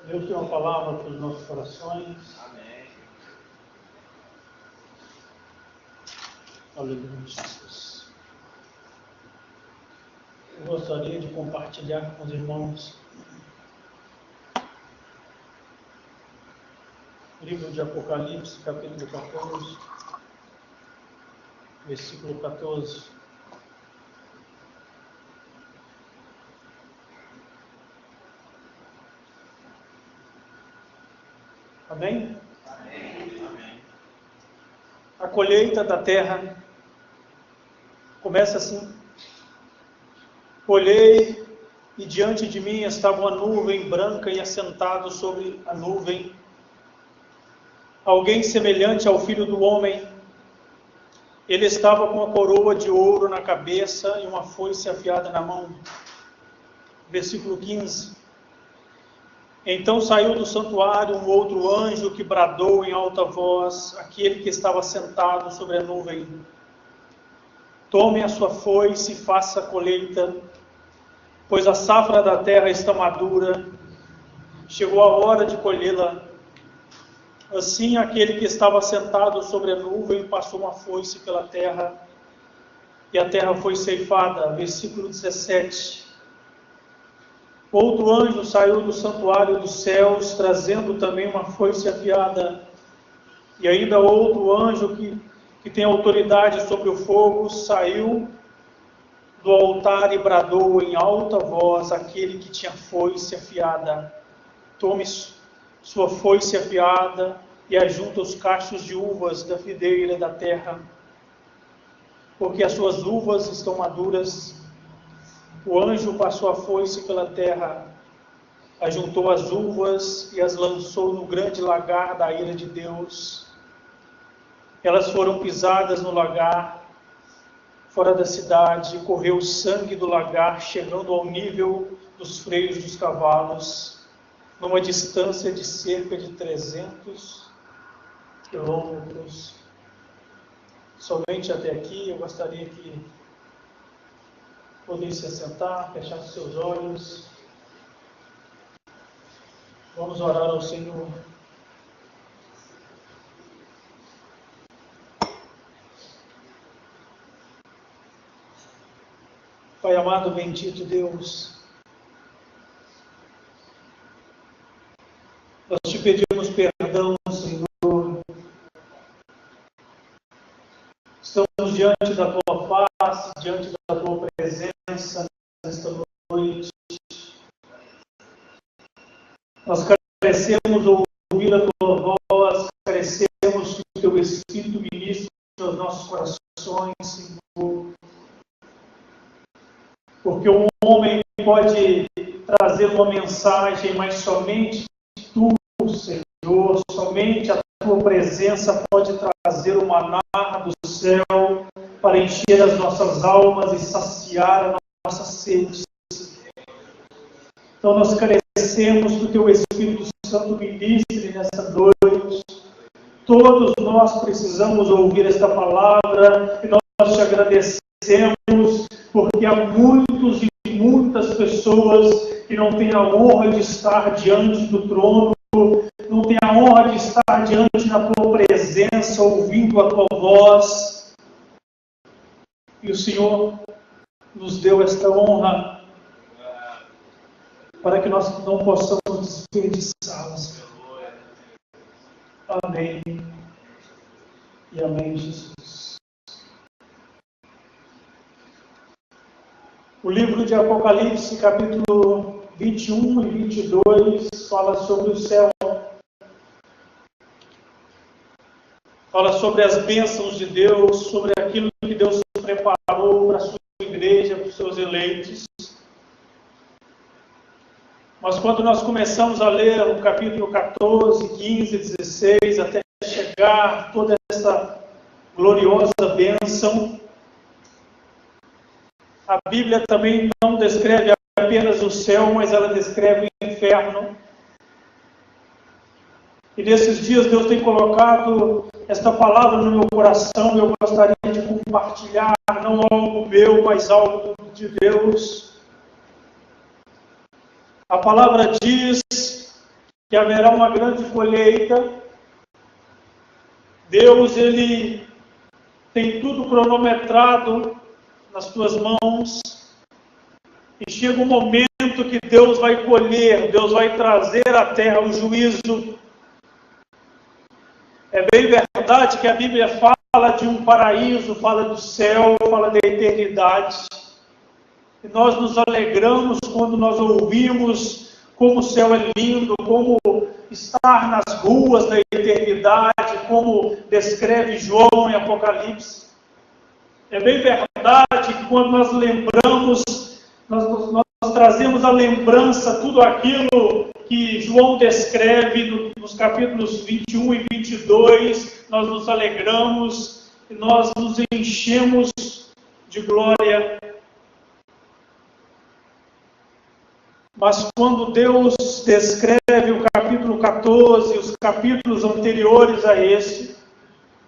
Deus tem uma palavra para os nossos corações. Amém. Aleluia, Jesus. Eu gostaria de compartilhar com os irmãos o livro de Apocalipse, capítulo 14, versículo 14. Amém? Amém. A colheita da terra começa assim. Olhei e diante de mim estava uma nuvem branca e assentado sobre a nuvem alguém semelhante ao Filho do Homem. Ele estava com uma coroa de ouro na cabeça e uma foice afiada na mão. Versículo 15. Então saiu do santuário um outro anjo que bradou em alta voz, aquele que estava sentado sobre a nuvem: tome a sua foice e faça a colheita, pois a safra da terra está madura, chegou a hora de colhê-la. Assim aquele que estava sentado sobre a nuvem passou uma foice pela terra, e a terra foi ceifada. Versículo 17. Outro anjo saiu do santuário dos céus, trazendo também uma foice afiada. E ainda outro anjo que tem autoridade sobre o fogo, saiu do altar e bradou em alta voz aquele que tinha foice afiada: tome sua foice afiada e ajunta os cachos de uvas da videira da terra, porque as suas uvas estão maduras. O anjo passou a foice pela terra, ajuntou as uvas e as lançou no grande lagar da ira de Deus. Elas foram pisadas no lagar, fora da cidade, e correu o sangue do lagar, chegando ao nível dos freios dos cavalos, numa distância de cerca de 300 quilômetros. Somente até aqui. Eu gostaria que pudesse se assentar, fechar os seus olhos. Vamos orar ao Senhor. Pai amado, bendito Deus, nós te pedimos perdão, Senhor. Estamos diante da tua face, diante da tua presença nesta noite. Nós carecemos ouvir a tua voz, carecemos que o teu Espírito ministre aos nossos corações, Senhor. Porque um homem pode trazer uma mensagem, mas somente tu, Senhor, somente a tua presença pode trazer o maná do céu para encher as nossas almas e saciar a nossa sede. Então nós carecemos do teu Espírito Santo ministre nesta noite. Todos nós precisamos ouvir esta palavra e nós te agradecemos porque há muitos e muitas pessoas que não têm a honra de estar diante do trono, não têm a honra de estar diante da tua presença, ouvindo a tua voz. E o Senhor nos deu esta honra para que nós não possamos desperdiçá-las. Amém. E amém, Jesus. O livro de Apocalipse, capítulo 21 e 22, fala sobre o céu. Fala sobre as bênçãos de Deus, sobre aquilo que Deus preparou para a sua igreja, para os seus eleitos. Mas quando nós começamos a ler o capítulo 14, 15, 16, até chegar toda essa gloriosa bênção, a Bíblia também não descreve apenas o céu, mas ela descreve o inferno. E nesses dias Deus tem colocado esta palavra no meu coração e eu gostaria de compartilhar, não algo meu, mas algo de Deus. A palavra diz que haverá uma grande colheita. Deus, Ele tem tudo cronometrado nas tuas mãos, e chega um momento que Deus vai colher, Deus vai trazer à terra o juízo. É bem verdade que a Bíblia fala de um paraíso, fala do céu, fala da eternidade. E nós nos alegramos quando nós ouvimos como o céu é lindo, como estar nas ruas da eternidade, como descreve João em Apocalipse. É bem verdade que quando nós lembramos, nós trazemos à lembrança tudo aquilo que João descreve nos capítulos 21 e 22, nós nos alegramos e nós nos enchemos de glória. Mas quando Deus descreve o capítulo 14, os capítulos anteriores a esse,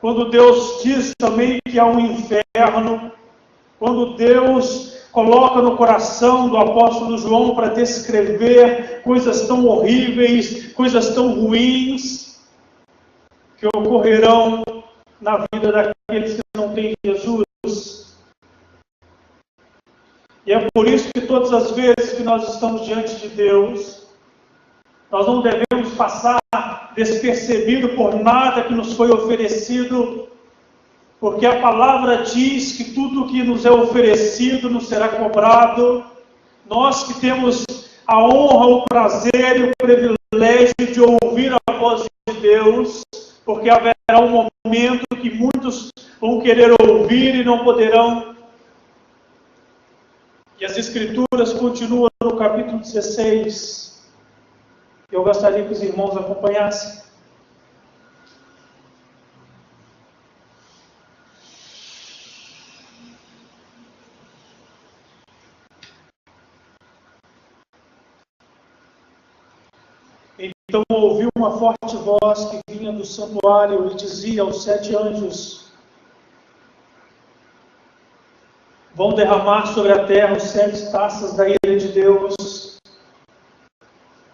quando Deus diz também que há um inferno, quando Deus coloca no coração do apóstolo João para descrever coisas tão horríveis, coisas tão ruins, que ocorrerão na vida daqueles que não têm Jesus. E é por isso que todas as vezes que nós estamos diante de Deus, nós não devemos passar despercebido por nada que nos foi oferecido, porque a palavra diz que tudo que nos é oferecido nos será cobrado. Nós que temos a honra, o prazer e o privilégio de ouvir a voz de Deus, porque haverá um momento que muitos vão querer ouvir e não poderão. E as Escrituras continuam no capítulo 16. Eu gostaria que os irmãos acompanhassem. Então ouviu uma forte voz que vinha do santuário e dizia aos 7 anjos: vão derramar sobre a terra os 7 taças da ira de Deus.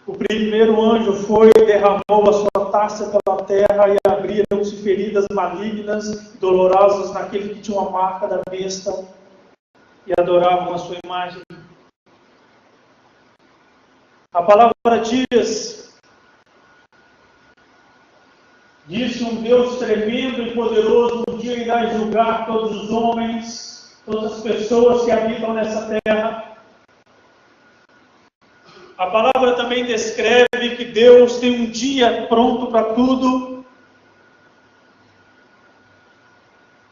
O primeiro anjo foi e derramou a sua taça pela terra, e abriram-se feridas malignas e dolorosas naquele que tinha uma marca da besta e adoravam a sua imagem. A palavra diz: disse um Deus tremendo e poderoso, um dia irá julgar todos os homens, todas as pessoas que habitam nessa terra. A palavra também descreve que Deus tem um dia pronto para tudo.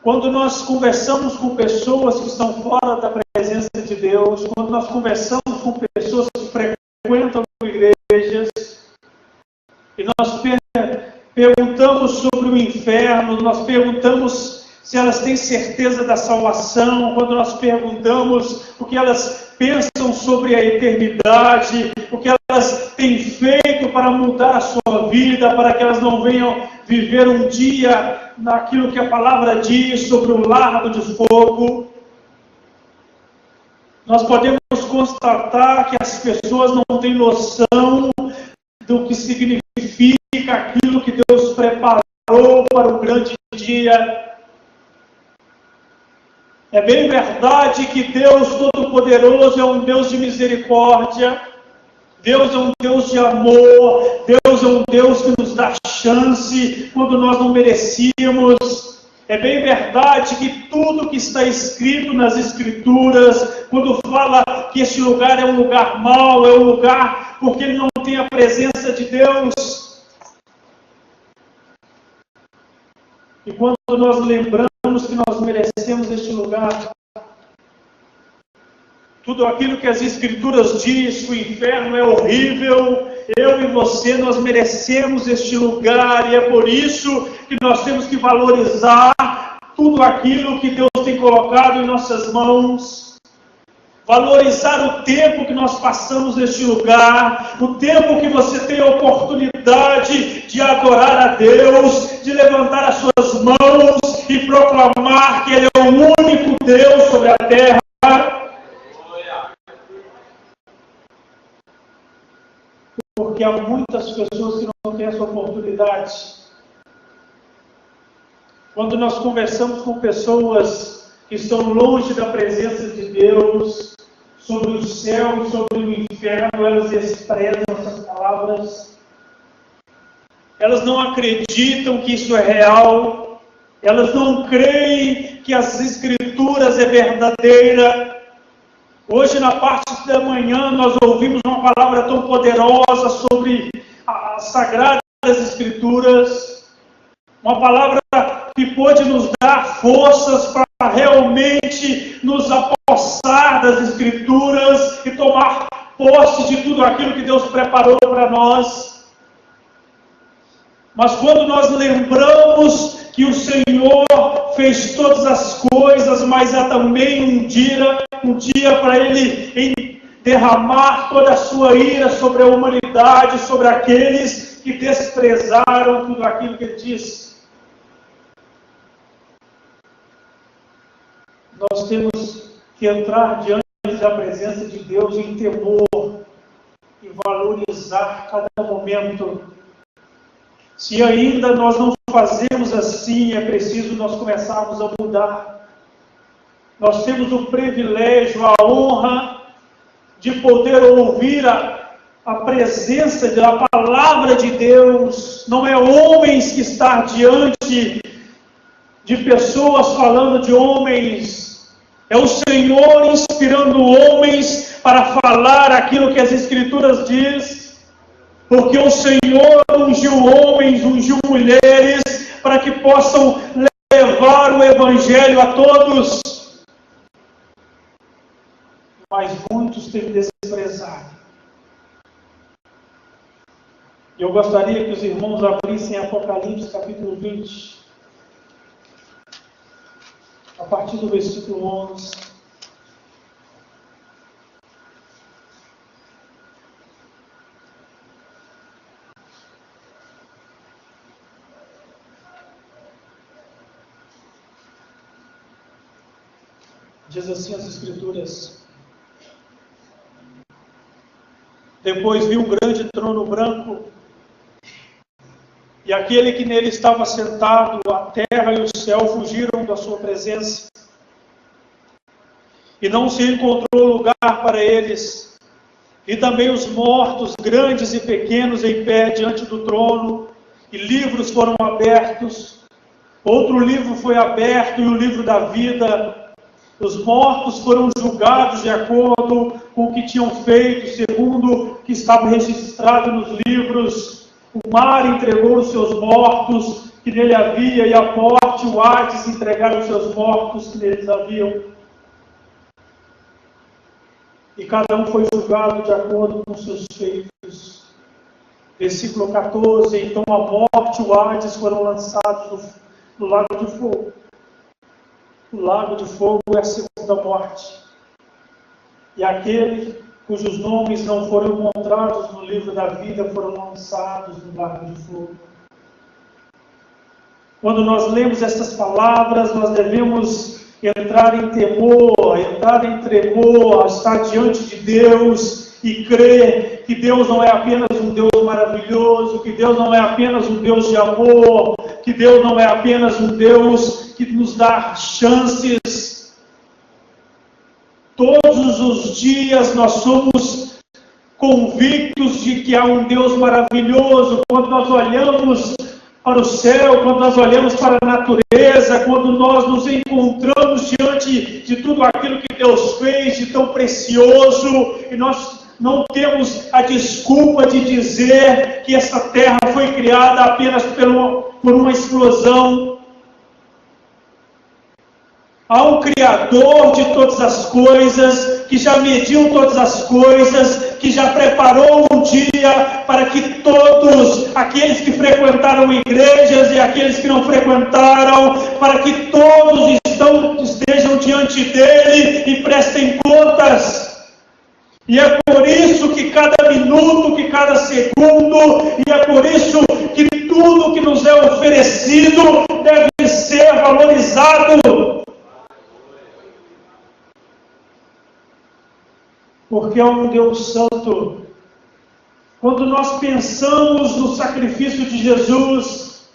Quando nós conversamos com pessoas que estão fora da presença de Deus, quando nós conversamos com pessoas que frequentam igrejas, e nós perguntamos sobre o inferno, nós perguntamos se elas têm certeza da salvação, quando nós perguntamos o que elas pensam sobre a eternidade, o que elas têm feito para mudar a sua vida, para que elas não venham viver um dia naquilo que a palavra diz sobre o lago de fogo, nós podemos constatar que as pessoas não têm noção do que significa aquilo que Deus preparou para o grande dia. É bem verdade que Deus Todo-Poderoso é um Deus de misericórdia, Deus é um Deus de amor, Deus é um Deus que nos dá chance quando nós não merecíamos. É bem verdade que tudo que está escrito nas Escrituras, quando fala que este lugar é um lugar mau, é um lugar porque ele não tem a presença de Deus. E quando nós lembramos que nós merecemos este lugar, tudo aquilo que as Escrituras diz, que o inferno é horrível, eu e você, nós merecemos este lugar, e é por isso que nós temos que valorizar tudo aquilo que Deus tem colocado em nossas mãos, valorizar o tempo que nós passamos neste lugar, o tempo que você tem a oportunidade de adorar a Deus, de levantar as suas mãos e proclamar que Ele é o único Deus sobre a terra. porque há muitas pessoas que não têm essa oportunidade. Quando nós conversamos com pessoas que estão longe da presença de Deus, sobre o céu e sobre o inferno, elas desprezam essas palavras. Elas não acreditam que isso é real. Elas não creem que as Escrituras é verdadeira. Hoje, na parte da manhã, nós ouvimos uma palavra tão poderosa sobre as Sagradas Escrituras. Uma palavra que pode nos dar forças para realmente nos apossar das Escrituras e tomar posse de tudo aquilo que Deus preparou para nós. Mas quando nós lembramos que o Senhor fez todas as coisas, mas há também um dia para Ele derramar toda a sua ira sobre a humanidade, sobre aqueles que desprezaram tudo aquilo que Ele disse. Nós temos que entrar diante da presença de Deus em temor e valorizar cada momento. Se ainda nós não fazemos assim, é preciso nós começarmos a mudar. Nós temos o privilégio, a honra de poder ouvir a presença da palavra de Deus. Não é homens que estão diante de pessoas falando de homens. É o Senhor inspirando homens para falar aquilo que as Escrituras diz. Porque o Senhor ungiu homens, ungiu mulheres, para que possam levar o Evangelho a todos. Mas muitos têm desprezado. Eu gostaria que os irmãos abrissem Apocalipse capítulo 20. A partir do versículo 11. Diz assim as Escrituras: Depois vi um grande trono branco, e aquele que nele estava sentado, a terra e o céu fugiram da sua presença, e não se encontrou lugar para eles. E também os mortos, grandes e pequenos, em pé diante do trono, e livros foram abertos. Outro livro foi aberto, e o livro da vida. Os mortos foram julgados de acordo com o que tinham feito, segundo o que estava registrado nos livros. O mar entregou os seus mortos que nele havia, e a morte e o Hades entregaram os seus mortos que neles haviam. E cada um foi julgado de acordo com os seus feitos. Versículo 14: Então a morte e o Hades foram lançados no lago de fogo. O lago de fogo é a segunda morte. E aquele cujos nomes não foram encontrados no livro da vida foram lançados no lago de fogo. Quando nós lemos essas palavras, nós devemos entrar em temor, entrar em tremor, estar diante de Deus e crer que Deus não é apenas um Deus maravilhoso, que Deus não é apenas um Deus de amor, que Deus não é apenas um Deus que nos dá chances. Todos os dias nós somos convictos de que há um Deus maravilhoso. Quando nós olhamos para o céu, quando nós olhamos para a natureza, quando nós nos encontramos diante de tudo aquilo que Deus fez de tão precioso, e nós não temos a desculpa de dizer que essa terra foi criada apenas por uma explosão. Há um Criador de todas as coisas, que já mediu todas as coisas, que já preparou um dia para que todos aqueles que frequentaram igrejas e aqueles que não frequentaram, para que todos estejam diante dele e prestem contas. E é por isso que cada minuto, que cada segundo, e é por isso que tudo que nos é oferecido deve ser valorizado. Porque é um Deus santo, Quando nós pensamos no sacrifício de Jesus,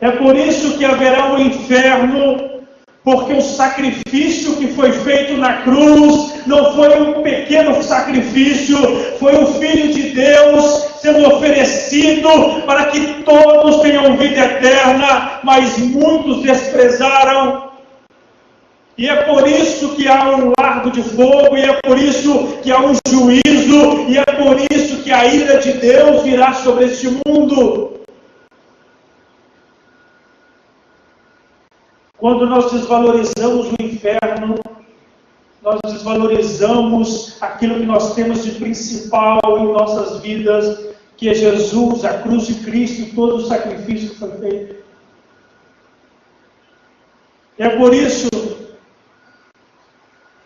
é por isso que haverá um inferno, porque o sacrifício que foi feito na cruz não foi um pequeno sacrifício, foi o Filho de Deus sendo oferecido para que todos tenham vida eterna, mas muitos desprezaram. E é por isso que há um largo de fogo, e é por isso que há um juízo, e é por isso que a ira de Deus virá sobre este mundo. Quando nós desvalorizamos o inferno, nós desvalorizamos aquilo que nós temos de principal em nossas vidas, que é Jesus, a cruz de Cristo e todo o sacrifício que foi feito. É por isso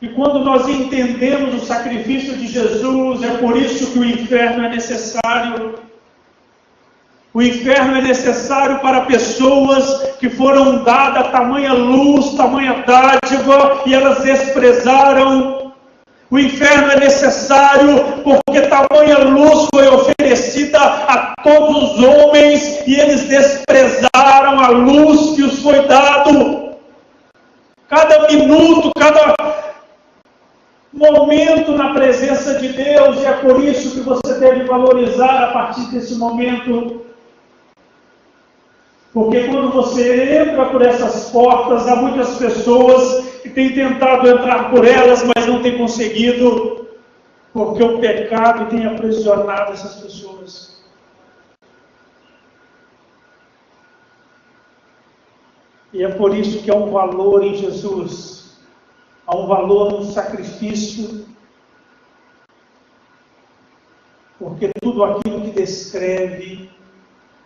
que quando nós entendemos o sacrifício de Jesus, é por isso que o inferno é necessário. O inferno é necessário para pessoas que foram dadas tamanha luz, tamanha dádiva, e elas desprezaram. O inferno é necessário porque tamanha luz foi oferecida a todos os homens, e eles desprezaram a luz que os foi dado. Cada minuto, cada momento na presença de Deus, e é por isso que você deve valorizar a partir desse momento. Porque quando você entra por essas portas, há muitas pessoas que têm tentado entrar por elas, mas não têm conseguido, porque o pecado tem aprisionado essas pessoas. E é por isso que há um valor em Jesus, há um valor no sacrifício, porque tudo aquilo que descreve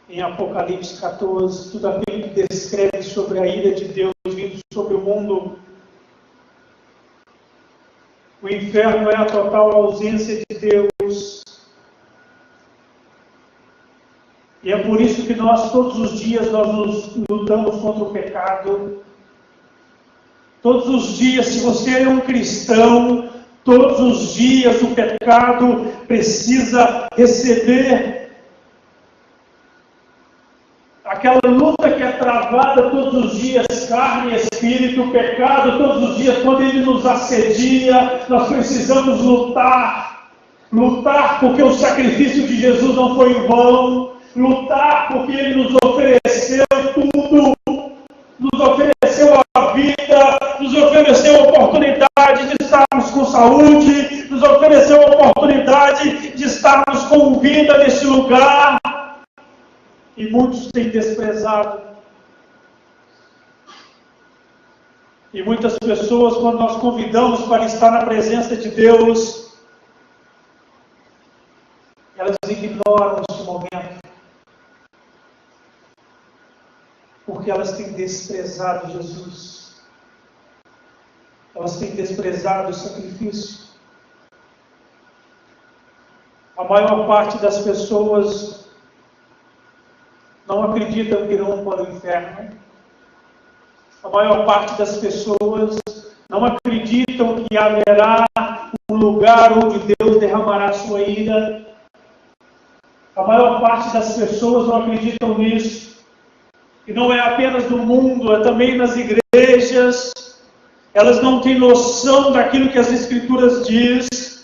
em Apocalipse 14, tudo aquilo que descreve sobre a ira de Deus vindo sobre o mundo. O inferno é a total ausência de Deus. E é por isso que nós, todos os dias, nós nos lutamos contra o pecado. Todos os dias, se você é um cristão, todos os dias o pecado precisa receber aquela luta que é travada todos os dias, carne e espírito, o pecado todos os dias, quando ele nos assedia, nós precisamos lutar porque o sacrifício de Jesus não foi em vão, lutar porque ele nos ofereceu tudo, nos ofereceu a vida, nos ofereceu a oportunidade de estarmos com saúde, nos ofereceu a oportunidade de estarmos com vida nesse lugar. E muitos têm desprezado. E muitas pessoas, quando nós convidamos para estar na presença de Deus, elas ignoram este momento. Porque elas têm desprezado Jesus. Elas têm desprezado o sacrifício. A maior parte das pessoas não acreditam que irão para o inferno. A maior parte das pessoas não acreditam que haverá um lugar onde Deus derramará sua ira. A maior parte das pessoas não acreditam nisso. E não é apenas no mundo, é também nas igrejas. Elas não têm noção daquilo que as Escrituras dizem.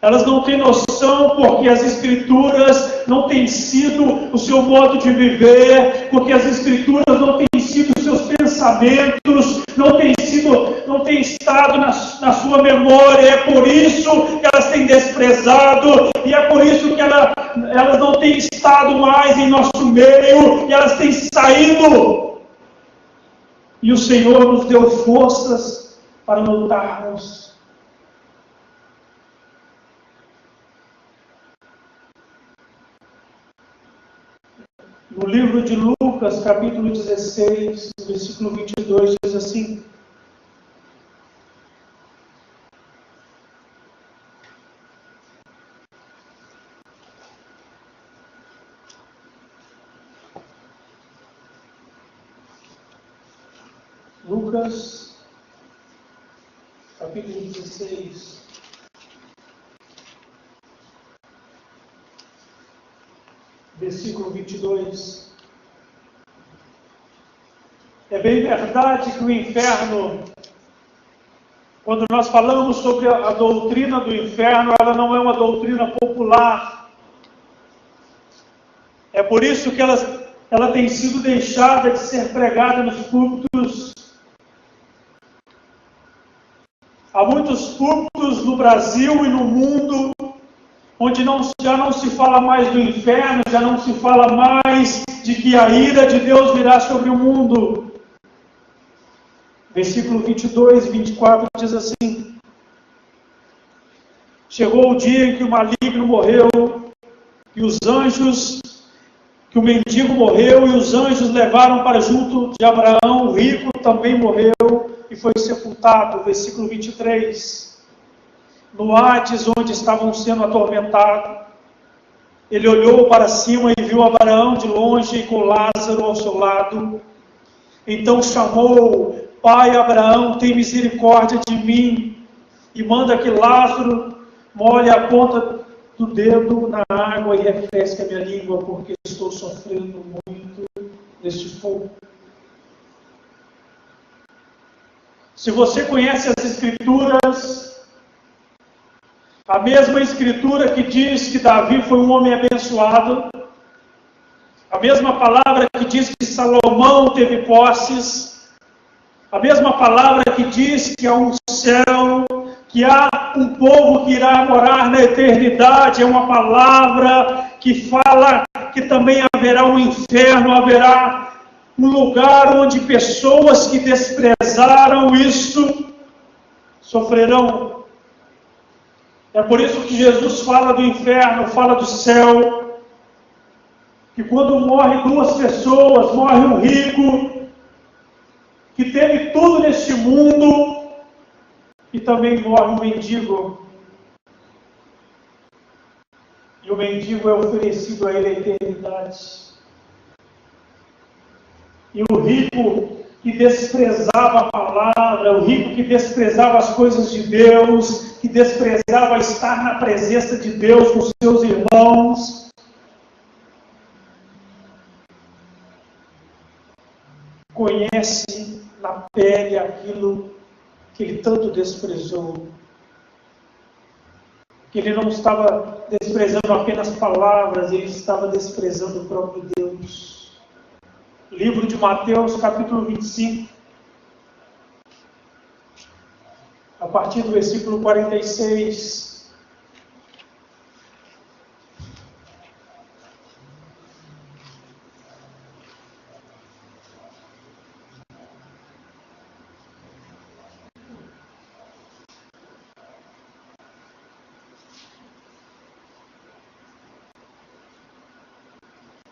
Elas não têm noção porque as Escrituras não têm sido o seu modo de viver, porque as Escrituras não têm sido os seus pensamentos, não têm estado na sua memória. É por isso que elas têm desprezado, e é por isso que elas não têm estado mais em nosso meio, e elas têm saído. E o Senhor nos deu forças para lutarmos. No livro de Lucas, capítulo 16, versículo 22, diz assim: Lucas, capítulo 16, versículo 22. É bem verdade que o inferno, quando nós falamos sobre a doutrina do inferno, ela não é uma doutrina popular. É por isso que ela tem sido deixada de ser pregada nos púlpitos. Há muitos púlpitos no Brasil e no mundo onde já não se fala mais do inferno, já não se fala mais de que a ira de Deus virá sobre o mundo. Versículo 22 e 24 diz assim: chegou o dia em que o maligno morreu, que o mendigo morreu, e os anjos levaram para junto de Abraão, o rico também morreu e foi sepultado. Versículo 23. No Hades, onde estavam sendo atormentados, ele olhou para cima e viu Abraão de longe com Lázaro ao seu lado. Então chamou: Pai Abraão, tem misericórdia de mim e manda que Lázaro molhe a ponta do dedo na água e refresque a minha língua, porque estou sofrendo muito neste fogo. Se você conhece as Escrituras, a mesma Escritura que diz que Davi foi um homem abençoado, a mesma palavra que diz que Salomão teve posses, a mesma palavra que diz que há um céu, que há um povo que irá morar na eternidade, é uma palavra que fala que também haverá um inferno, haverá um lugar onde pessoas que desprezaram isso sofrerão. É por isso que Jesus fala do inferno, fala do céu, que quando morre duas pessoas, morre um rico, que teve tudo neste mundo, e também morre um mendigo. E o mendigo é oferecido a ele a eternidade. E o rico que desprezava a palavra, o rico que desprezava as coisas de Deus, que desprezava estar na presença de Deus com seus irmãos, conhece na pele aquilo que ele tanto desprezou. Que ele não estava desprezando apenas palavras, ele estava desprezando o próprio Deus. Livro de Mateus, capítulo 25, a partir do versículo 46.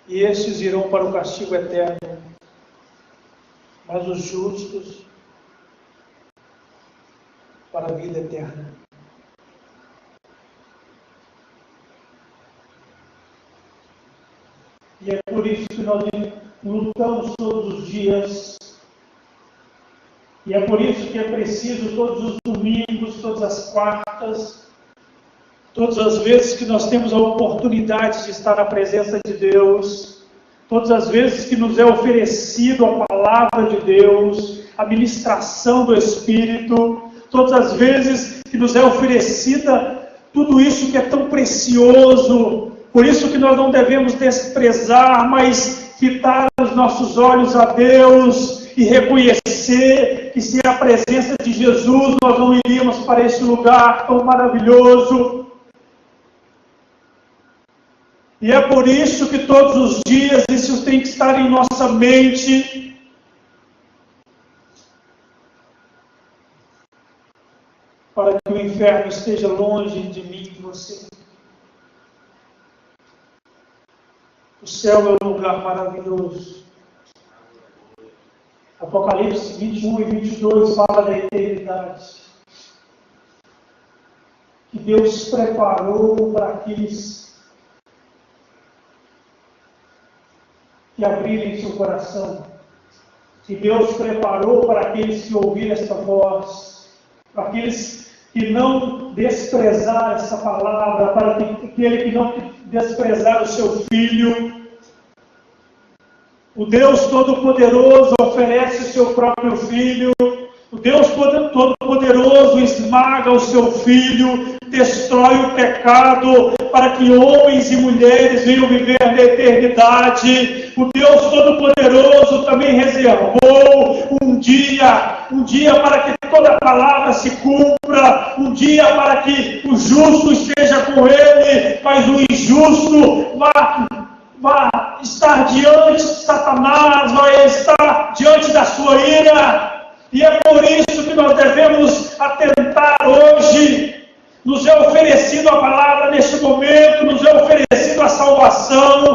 E estes irão para o castigo eterno, mas os justos para a vida eterna. E é por isso que nós lutamos todos os dias, e é por isso que é preciso todos os domingos, todas as quartas, todas as vezes que nós temos a oportunidade de estar na presença de Deus, todas as vezes que nos é oferecido a palavra de Deus, a ministração do Espírito, todas as vezes que nos é oferecida tudo isso que é tão precioso. Por isso que nós não devemos desprezar, mas fitar os nossos olhos a Deus e reconhecer que sem a presença de Jesus nós não iríamos para esse lugar tão maravilhoso. E é por isso que todos os dias isso tem que estar em nossa mente. Para que o inferno esteja longe de mim e de você. O céu é um lugar maravilhoso. Apocalipse 21 e 22 fala da eternidade. Que Deus preparou para aqueles que abrirem seu coração, que Deus preparou para aqueles que ouvirem esta voz, para aqueles que não desprezar essa palavra, para aquele que não desprezar o seu filho, O Deus Todo-Poderoso oferece o seu próprio Filho. O Deus Todo-Poderoso esmaga o seu Filho, destrói o pecado, para que homens e mulheres venham viver na eternidade. O Deus Todo-Poderoso também reservou um dia para que toda palavra se cumpra, um dia para que o justo esteja com ele, mas o injusto vai estar diante de Satanás, vai estar diante da sua ira. E é por isso que nós devemos atentar hoje. Nos é oferecido a palavra neste momento, nos é oferecido a salvação,